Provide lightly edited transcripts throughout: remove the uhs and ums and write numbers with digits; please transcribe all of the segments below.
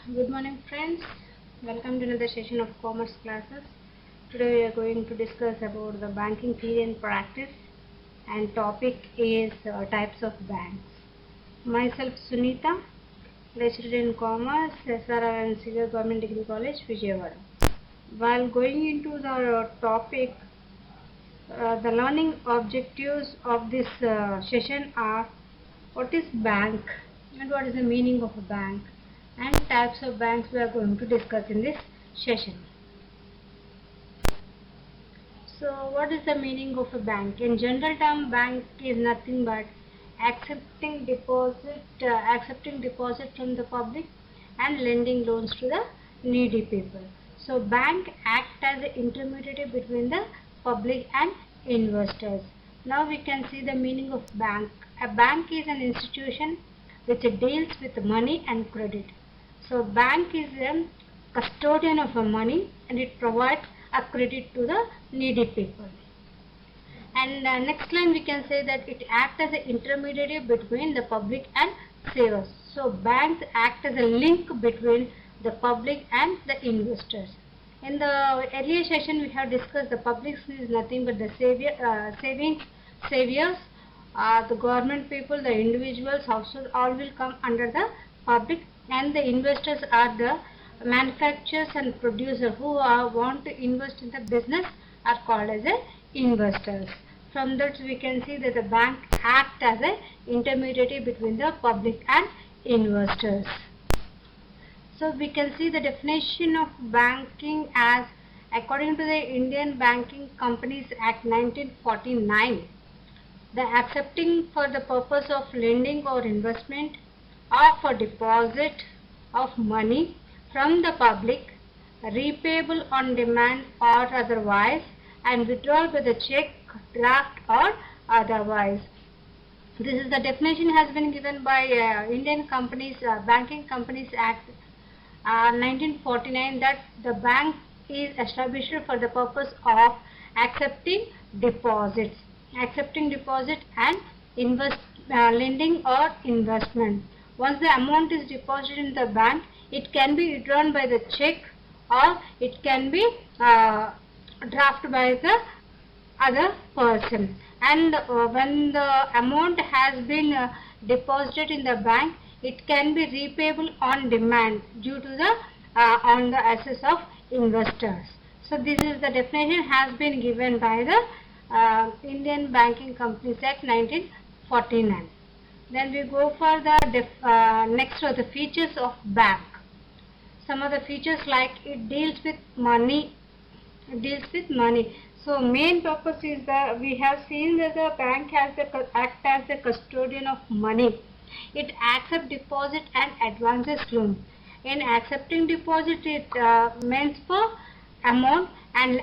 Good morning, friends. Welcome to another session of commerce classes. Today we are going to discuss about the banking theory and practice, and topic is types of banks. Myself Sunita, lecturer in commerce, SRR and Civil Government Degree College, Vijayawada. While going into the topic, the learning objectives of this session are: what is bank and what is the meaning of a bank, and types of banks we are going to discuss in this session. So what is the meaning of a bank? In general term, bank is nothing but accepting deposit from the public and lending loans to the needy people. So bank act as an intermediary between the public and investors. Now we can see the meaning of bank. A bank is an institution which deals with money and credit. So bank is a custodian of a money, and it provides a credit to the needy people. And next line we can say that it acts as an intermediary between the public and savers. So banks act as a link between the public and the investors. In the earlier session we have discussed the public is nothing but the saviors, the government people, the individuals, households, all will come under the public, and the investors are the manufacturers and producers who want to invest in the business are called as investors. From that we can see that the bank acts as an intermediary between the public and investors. So we can see the definition of banking as, according to the Indian Banking Companies Act 1949, the accepting for the purpose of lending or investment or for deposit of money from the public, repayable on demand or otherwise, and withdrawal by the check, draft or otherwise. This is the definition has been given by Indian Banking Companies Act 1949, that the bank is established for the purpose of accepting deposits and lending or investment. Once the amount is deposited in the bank, it can be withdrawn by the check, or it can be drafted by the other person. And when the amount has been deposited in the bank, it can be repayable on demand due to the on the assets of investors. So this is the definition has been given by the Indian Banking Companies Act 1949. Then we go for the next are the features of bank. Some of the features, like it deals with money. So main purpose is that we have seen that the bank has act as a custodian of money. It accepts deposit and advances loan. In accepting deposit, it means for amount, and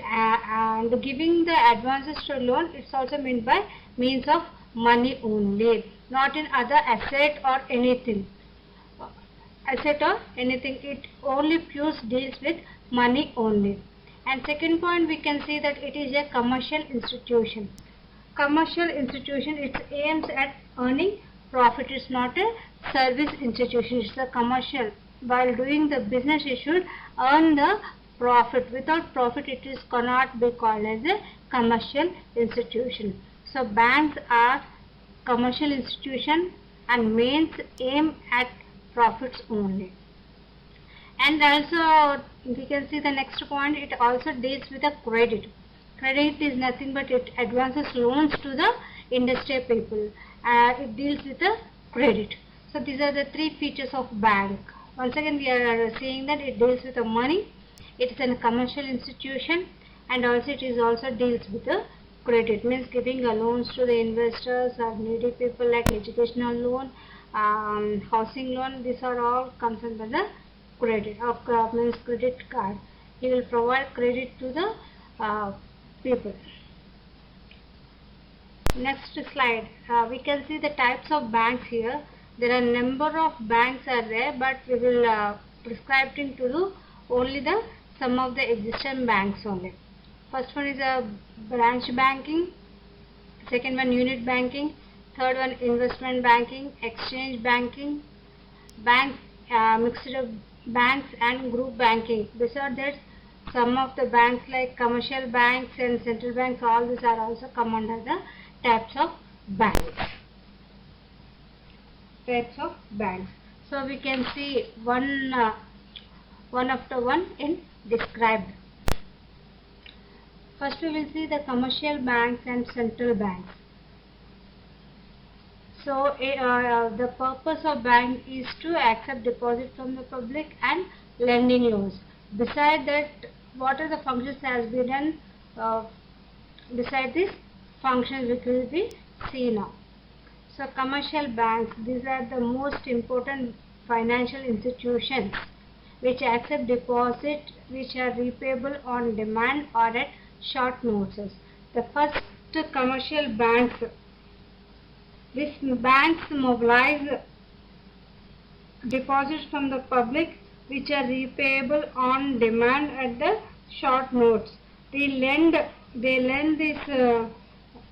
giving the advances to loan, it's also meant by means of money only, not in other asset or anything. It only pure deals with money only. And second point, we can see that it is a commercial institution. It aims at earning profit. It's not a service institution, it's a commercial. While doing the business, it should earn the profit. Without profit, it cannot be called as a commercial institution. So banks are commercial institution and mains aim at profits only. And also we can see the next point, it also deals with a credit. Credit is nothing but it advances loans to the industry people. It deals with the credit. So these are the three features of bank. Once again we are saying that it deals with the money, it is a commercial institution, and also it is also deals with the credit, means giving loans to the investors or needy people, like educational loan, housing loan. These are all comes under the credit, or means credit card. He will provide credit to the people. Next slide, we can see the types of banks here. There are number of banks are there, but we will prescribe into the only the some of the existing banks only. First one is a branch banking, second one unit banking, third one investment banking, exchange banking, bank mixed banks and group banking. Besides that, some of the banks like commercial banks and central banks, all these are also come under the types of banks. So we can see one after one in described. First we will see the commercial banks and central banks. So the purpose of bank is to accept deposit from the public and lending loans. Beside that, what are the functions has been done beside this functions which will be seen now. So commercial banks, these are the most important financial institutions which accept deposit which are repayable on demand or at short notice. The first commercial banks, these banks mobilize deposits from the public which are repayable on demand at the short notes. They lend these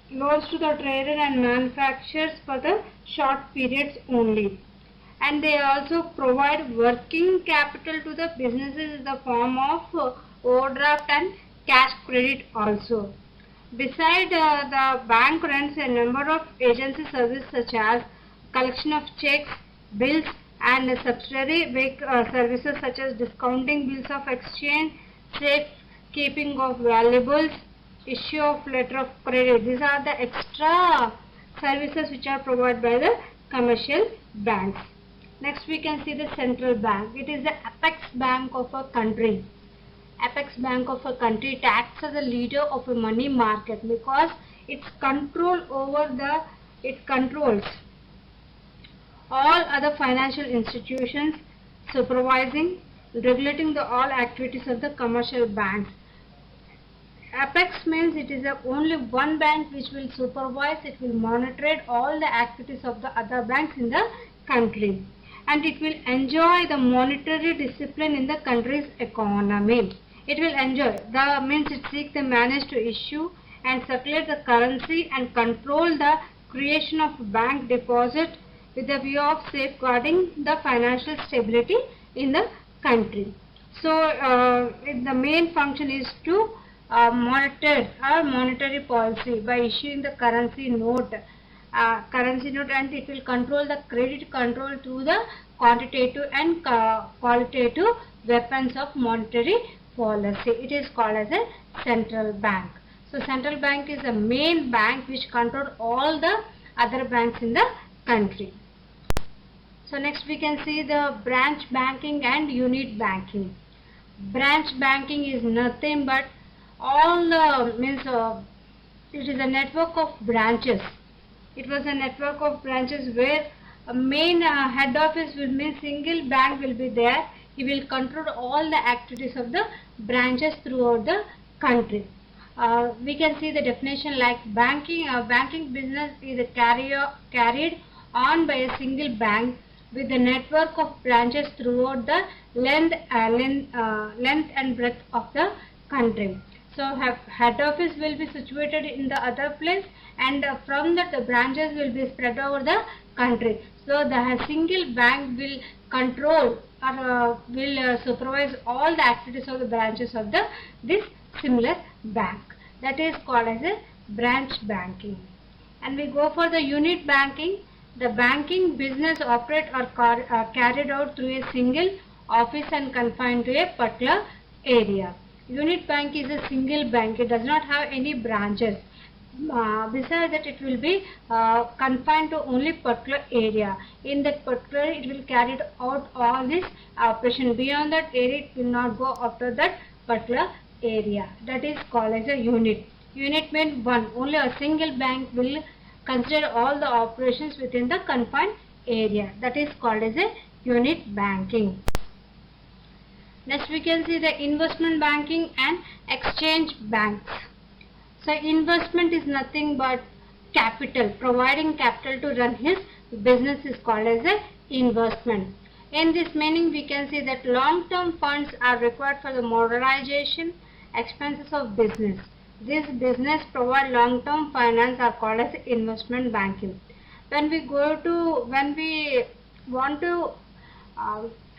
loans to the trader and manufacturers for the short periods only, and they also provide working capital to the businesses in the form of overdraft and cash credit also. Beside the bank runs a number of agency services such as collection of checks, bills and subsidiary services such as discounting bills of exchange, safe keeping of valuables, issue of letter of credit. These are the extra services which are provided by the commercial banks. Next we can see the central bank. It is the apex bank of a country. Apex bank of a country, it acts as a leader of a money market because it controls all other financial institutions, supervising, regulating the all activities of the commercial banks. Apex means it is only one bank which will supervise, it will monitor all the activities of the other banks in the country, and it will enjoy the monetary discipline in the country's economy. It will enjoy, the means it seeks to manage to issue and circulate the currency and control the creation of bank deposit with the view of safeguarding the financial stability in the country. So the main function is to monitor our monetary policy by issuing the currency note, and it will control the credit control through the quantitative and qualitative weapons of monetary policy. It is called as a central bank. So central bank is the main bank which controls all the other banks in the country. So next we can see the branch banking and unit banking. Branch banking is nothing but all it is a network of branches. It was a network of branches where a main head office will mean single bank will be there. He will control all the activities of the branches throughout the country. We can see the definition like banking business is carried on by a single bank with a network of branches throughout the length and breadth of the country. So head office will be situated in the other place, and from that the branches will be spread over the country. So the single bank will control or will supervise all the activities of the branches of this similar bank. That is called as a branch banking. And we go for the unit banking. The banking business operate or carried out through a single office and confined to a particular area. Unit bank is a single bank. It does not have any branches. Besides that, it will be confined to only particular area. In that particular, it will carry out all this operation. Beyond that area, it will not go after that particular area. That is called as a unit. Unit means one. Only a single bank will consider all the operations within the confined area. That is called as a unit banking. Next we can see the investment banking and exchange banks. So investment is nothing but capital. Providing capital to run his business is called as a investment. In this meaning we can see that long-term funds are required for the modernization expenses of business. This business provide long-term finance are called as investment banking. When we want to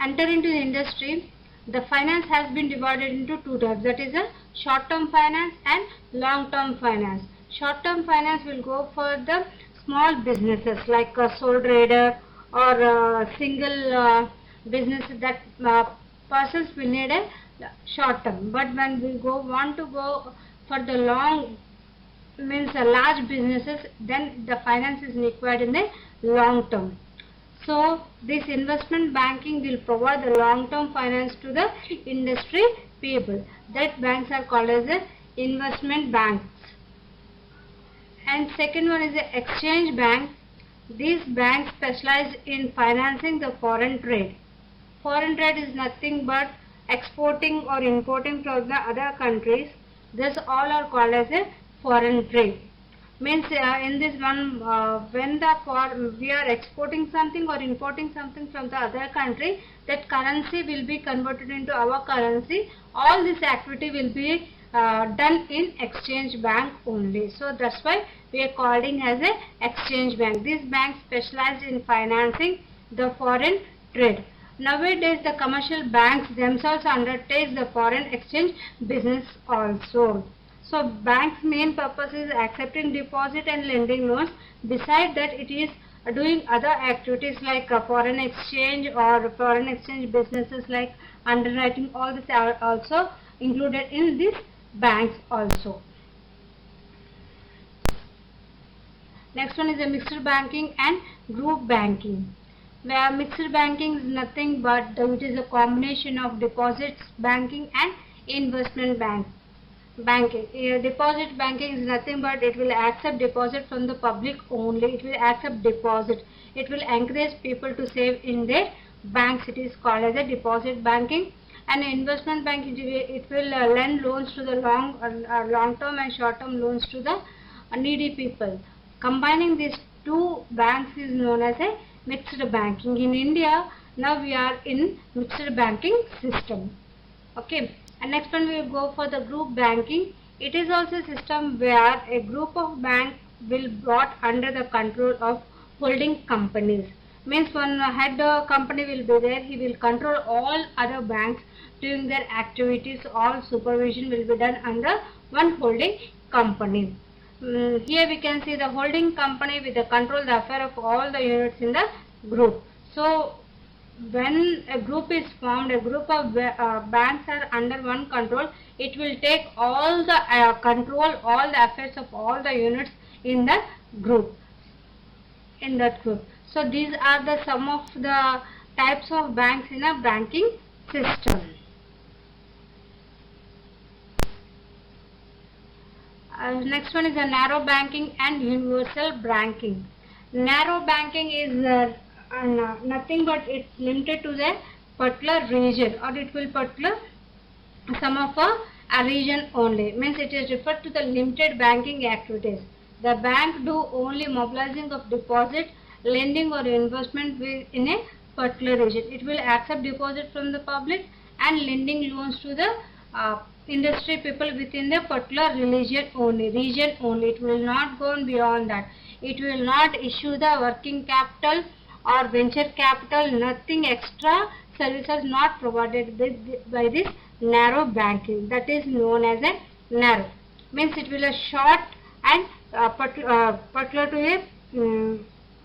enter into the industry, the finance has been divided into two types, that is a short-term finance and long-term finance. Short-term finance will go for the small businesses like a sole trader or a single business, that persons will need a short term. But when we want to go for the long, means large businesses, then the finance is required in the long term. So this investment banking will provide the long term finance to the industry people. That banks are called as the investment banks. And second one is the exchange bank. These banks specialize in financing the foreign trade. Foreign trade is nothing but exporting or importing from the other countries. This all are called as a foreign trade. Means in this one, when we are exporting something or importing something from the other country, that currency will be converted into our currency. All this activity will be done in exchange bank only. So that's why we are calling as a exchange bank. These banks specialize in financing the foreign trade. Nowadays, the commercial banks themselves undertake the foreign exchange business also. So, bank's main purpose is accepting deposit and lending loans. Besides that, it is doing other activities like foreign exchange or foreign exchange businesses like underwriting. All this are also included in these banks also. Next one is a mixed banking and group banking. Where mixed banking is nothing but it is a combination of deposits banking and investment banking. Deposit banking is nothing but it will accept deposit from the public only. It will accept deposit. It will encourage people to save in their banks. It is called as a deposit banking. And investment banking, it will lend loans to the long term and short term loans to the needy people. Combining these two banks is known as a mixed banking. In India, now we are in mixed banking system. Okay. And next one we will go for the group banking. It is also a system where a group of banks will brought under the control of holding companies. Means one head company will be there. He will control all other banks doing their activities. All supervision will be done under one holding company. Here we can see the holding company with the control the affair of all the units in the group. So when a group is formed, a group of banks are under one control, it will take all the control, all the affairs of all the units in the group, in that group. So these are the some of the types of banks in a banking system. Next one is a narrow banking and universal banking. Narrow banking is nothing but it's limited to the particular region, or it will particular some of a region only. Means it is referred to the limited banking activities. The bank do only mobilizing of deposit, lending or investment in a particular region. It will accept deposit from the public and lending loans to the industry people within the particular region only. It will not go beyond that. It will not issue the working capital or venture capital, nothing extra services not provided by this narrow banking. That is known as a narrow. Means it will a short and particular to a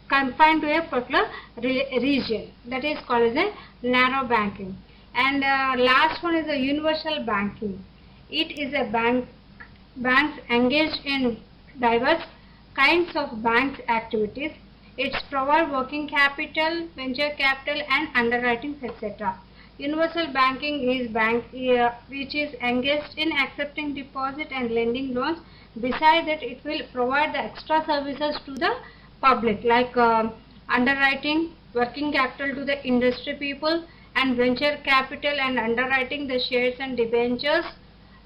confined to a particular region. That is called as a narrow banking. And last one is a universal banking. It is a banks engaged in diverse kinds of banks activities. It provides working capital, venture capital and underwriting, etc. Universal banking is bank which is engaged in accepting deposit and lending loans. Besides that, it will provide the extra services to the public like underwriting, working capital to the industry people, and venture capital and underwriting the shares and debentures.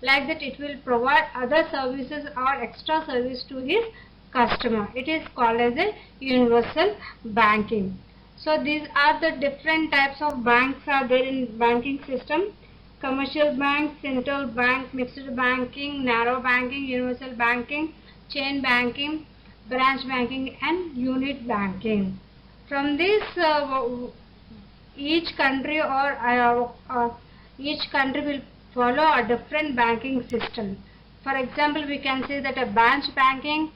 Like that, it will provide other services or extra service to his customer. It is called as a universal banking. So these are the different types of banks are there in banking system: commercial bank, central bank, mixed banking, narrow banking, universal banking, chain banking, branch banking and unit banking. From this each country each country will follow a different banking system. For example, we can say that a branch banking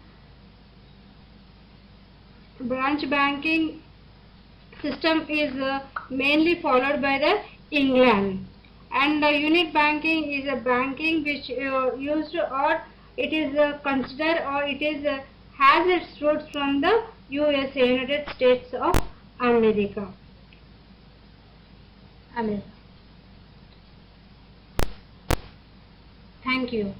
system is mainly followed by the England, and the unit banking is a banking which used, or it is considered, or it is has its roots from the USA, United States of America. Thank you.